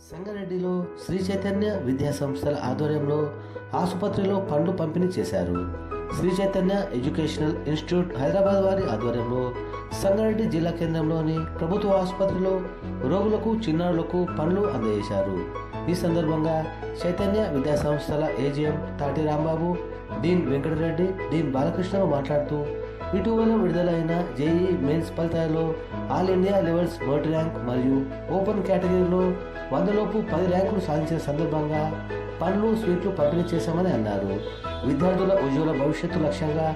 సంగారెడ్డిలో శ్రీ చైతన్య విద్యా సంస్థల ఆధ్వర్యంలో ఆసుపత్రిలో పండ్లు పంపిణీ చేశారు. శ్రీ చైతన్య ఎడ్యుకేషనల్ ఇన్స్టిట్యూట్ హైదరాబాద్ వారి ఆధ్వర్యంలో సంగారెడ్డి జిల్లా కేంద్రంలోని ప్రభుత్వ ఆసుపత్రిలో రోగులకు చిన్నారులకు పండ్లు అందజేశారు. ఈ సందర్భంగా చైతన్య విద్యా సంస్థల ఏజీఎం తాటి రాంబాబు, డీన్ వెంకటరెడ్డి, డీన్ బాలకృష్ణ మాట్లాడుతూ ఇటీవల విడుదలైన జేఈ మెయిన్స్ ఫలితాల్లో ఆల్ ఇండియా లెవెల్స్ మొదటి ర్యాంక్ మరియు ఓపెన్ కేటగిరీలో 100లోపు 10 ర్యాంకులు సాధించిన సందర్భంగా పండ్లు, స్వీట్లు పంపిణీ చేశామని అన్నారు. విద్యార్థుల ఉజ్వల భవిష్యత్తు లక్ష్యంగా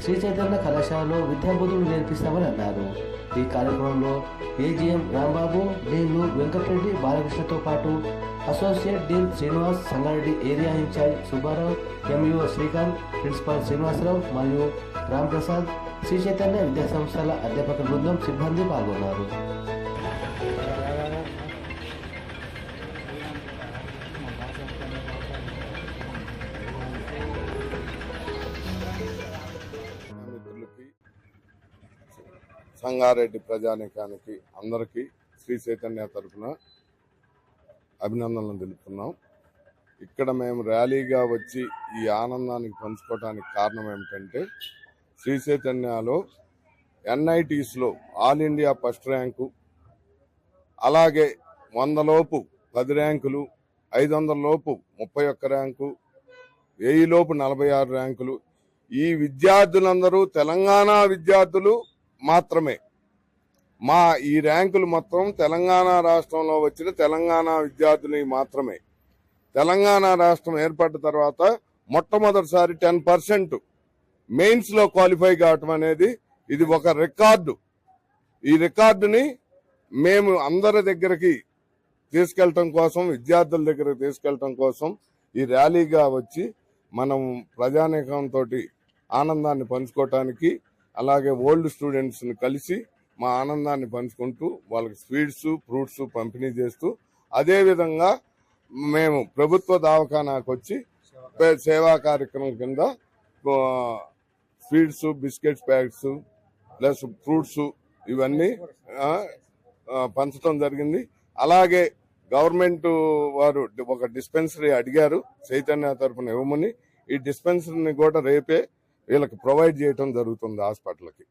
శ్రీ చైతన్య కళాశాలలో విద్యాబోధులు నేర్పిస్తామని అన్నారు. ఈ కార్యక్రమంలో ఏజీఎం రాంబాబు, డీన్లు వెంకటరెడ్డి, బాలకృష్ణతో పాటు associate dean Srinivas, Sangareddy area in charge Subbarao, MEO Srikanth, principal Srinivasarao మరియు రాంప్రసాద్, శ్రీ చైతన్య విద్యా సంస్థల అధ్యాపక బృందం, సిబ్బంది పాల్గొన్నారు. సంగారెడ్డి ప్రజానీకానికి అందరికీ శ్రీ చైతన్య తరఫున అభినందనలు తెలుపుతున్నాం. ఇక్కడ మేము ర్యాలీగా వచ్చి ఈ ఆనందానికి పంచుకోవడానికి కారణం ఏమిటంటే, శ్రీ చైతన్యలో ఎన్ఐటీస్లో ఆల్ ఇండియా ఫస్ట్ ర్యాంకు, అలాగే 100లోపు 10 ర్యాంకులు, 500లోపు 31 ర్యాంకు, 1000లోపు 46 ర్యాంకులు. ఈ విద్యార్థులందరూ తెలంగాణ విద్యార్థులు మాత్రమే. ఈ ర్యాంకులు మొత్తం తెలంగాణ రాష్ట్రంలో వచ్చిన తెలంగాణ విద్యార్థులకి మాత్రమే. తెలంగాణ రాష్ట్రం ఏర్పడిన తర్వాత మొట్టమొదటిసారి 10% మెయిన్స్ లో క్వాలిఫై కావటం అనేది ఇది ఒక రికార్డు. ఈ రికార్డుని మేము అందరి దగ్గరికి తీసుకెళ్లటం కోసం, విద్యార్థుల దగ్గరకు తీసుకెళ్లటం కోసం ఈ ర్యాలీగా వచ్చి మనం ప్రజానీకంతో ఆనందాన్ని పంచుకోవటానికి, అలాగే ఓల్డ్ స్టూడెంట్స్ ని కలిసి మా ఆనందాన్ని పంచుకుంటూ వాళ్ళకి స్వీట్స్, ఫ్రూట్స్ పంపిణీ చేస్తూ, అదేవిధంగా మేము ప్రభుత్వ దవాఖానాకు వచ్చి సేవా కార్యక్రమం కింద sweets, biscuits packets plus fruits ఇవన్నీ పంచడం జరిగింది. అలాగే గవర్నమెంట్ వారు ఒక డిస్పెన్సరీ అడిగారు చైతన్య తరఫున ఇవ్వమని. ఈ డిస్పెన్సరీని కూడా రేపే వీళ్ళకి ప్రొవైడ్ చేయటం జరుగుతుంది హాస్పిటల్కి.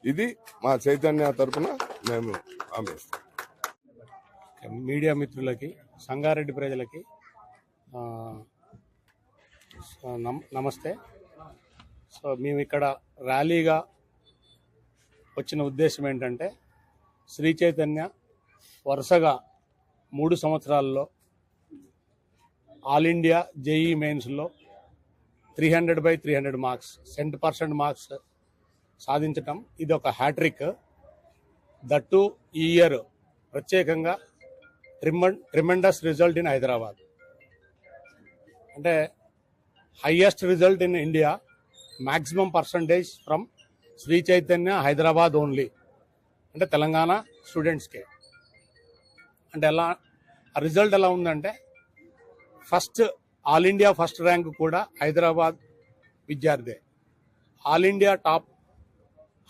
ఇది మా చైతన్య తరఫున మేము అందిస్తాం. మీడియా మిత్రులకి, సంగారెడ్డి ప్రజలకి నమస్తే. సో మేము ఇక్కడ ర్యాలీగా వచ్చిన ఉద్దేశం ఏంటంటే, శ్రీ చైతన్య వరుసగా 3 సంవత్సరాల్లో ఆల్ ఇండియా జేఈ మెయిన్స్లో 300/300 మార్క్స్, 100% మార్క్స్ సాధించటం ఇది ఒక హ్యాట్రిక్. దట్టు ఈ ఇయర్ ప్రత్యేకంగా ట్రిమెండస్ రిజల్ట్ ఇన్ హైదరాబాద్, అంటే highest result in India, maximum percentage from Sri Chaitanya Hyderabad only, అంటే తెలంగాణ స్టూడెంట్స్కే. అంటే ఆ రిజల్ట్ ఎలా ఉందంటే, first all India first rank కూడా హైదరాబాద్ విద్యార్థే. ఆల్ ఇండియా టాప్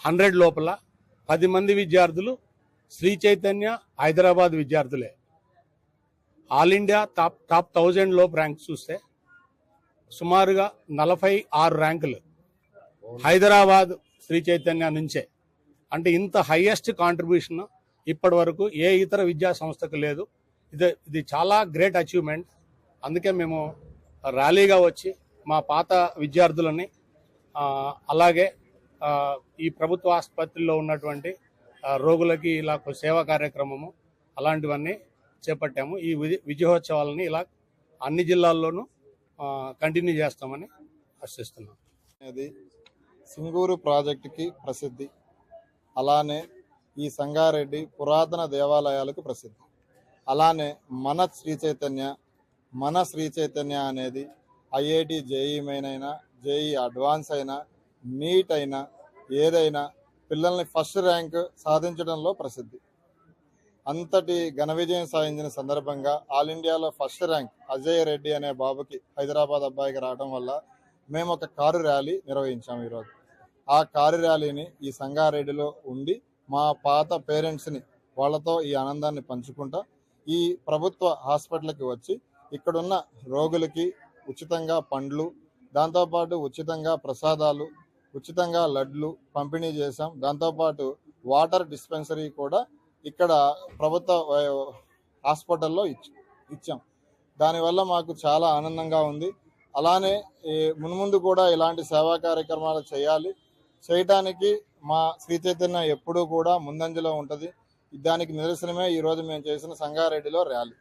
100 లోపల 10 మంది విద్యార్థులు శ్రీ చైతన్య హైదరాబాద్ విద్యార్థులే. ఆల్ ఇండియా టాప్ 1000 లోపు ర్యాంక్ చూస్తే సుమారుగా 46 ర్యాంకులు హైదరాబాద్ శ్రీ చైతన్య నుంచే. అంటే ఇంత హైయెస్ట్ కాంట్రిబ్యూషన్ ఇప్పటి వరకు ఏ ఇతర విద్యా సంస్థకు లేదు. ఇది చాలా గ్రేట్ అచీవ్మెంట్. అందుకే మేము ర్యాలీగా వచ్చి మా పాత విద్యార్థులని, అలాగే ఈ ప్రభుత్వ ఆసుపత్రిలో ఉన్నటువంటి రోగులకి ఇలా సేవా కార్యక్రమము అలాంటివన్నీ చేపట్టాము. ఈ విజయోత్సవాలని ఇలా అన్ని జిల్లాల్లోనూ కంటిన్యూ చేస్తామని ఆశిస్తున్నాం. అది సింగూరు ప్రాజెక్టుకి ప్రసిద్ధి, అలానే ఈ సంగారెడ్డి పురాతన దేవాలయాలకు ప్రసిద్ధి. అలానే మన శ్రీ చైతన్య అనేది ఐఐటి జేఈ మెయిన్ అయినా, జేఈ అడ్వాన్స్ అయినా, నీట్ అయినా, ఏదైనా పిల్లల్ని ఫస్ట్ ర్యాంక్ సాధించడంలో ప్రసిద్ధి. అంతటి ఘన విజయం సాధించిన సందర్భంగా ఆల్ ఇండియాలో ఫస్ట్ ర్యాంక్ అజయ్ రెడ్డి అనే బాబుకి, హైదరాబాద్ అబ్బాయికి రావడం వల్ల మేము ఒక కారు ర్యాలీ నిర్వహించాము ఈరోజు. ఆ కారు ర్యాలీని ఈ సంగారెడ్డిలో ఉండి మా పాత పేరెంట్స్ని వాళ్ళతో ఈ ఆనందాన్ని పంచుకుంటా ఈ ప్రభుత్వ హాస్పిటల్కి వచ్చి ఇక్కడున్న రోగులకి ఉచితంగా పండ్లు, దాంతోపాటు ఉచితంగా ప్రసాదాలు, ఉచితంగా లడ్లు పంపిణీ చేశాం. దాంతోపాటు వాటర్ డిస్పెన్సరీ కూడా ఇక్కడ ప్రభుత్వ హాస్పిటల్లో ఇచ్చాం. దానివల్ల మాకు చాలా ఆనందంగా ఉంది. అలానే మున్ముందు కూడా ఇలాంటి సేవా కార్యక్రమాలు చేయటానికి మా శ్రీ చైతన్య ఎప్పుడూ కూడా ముందంజలో ఉంటుంది. దానికి నిదర్శనమే ఈరోజు మేము చేసిన సంగారెడ్డిలో ర్యాలీ.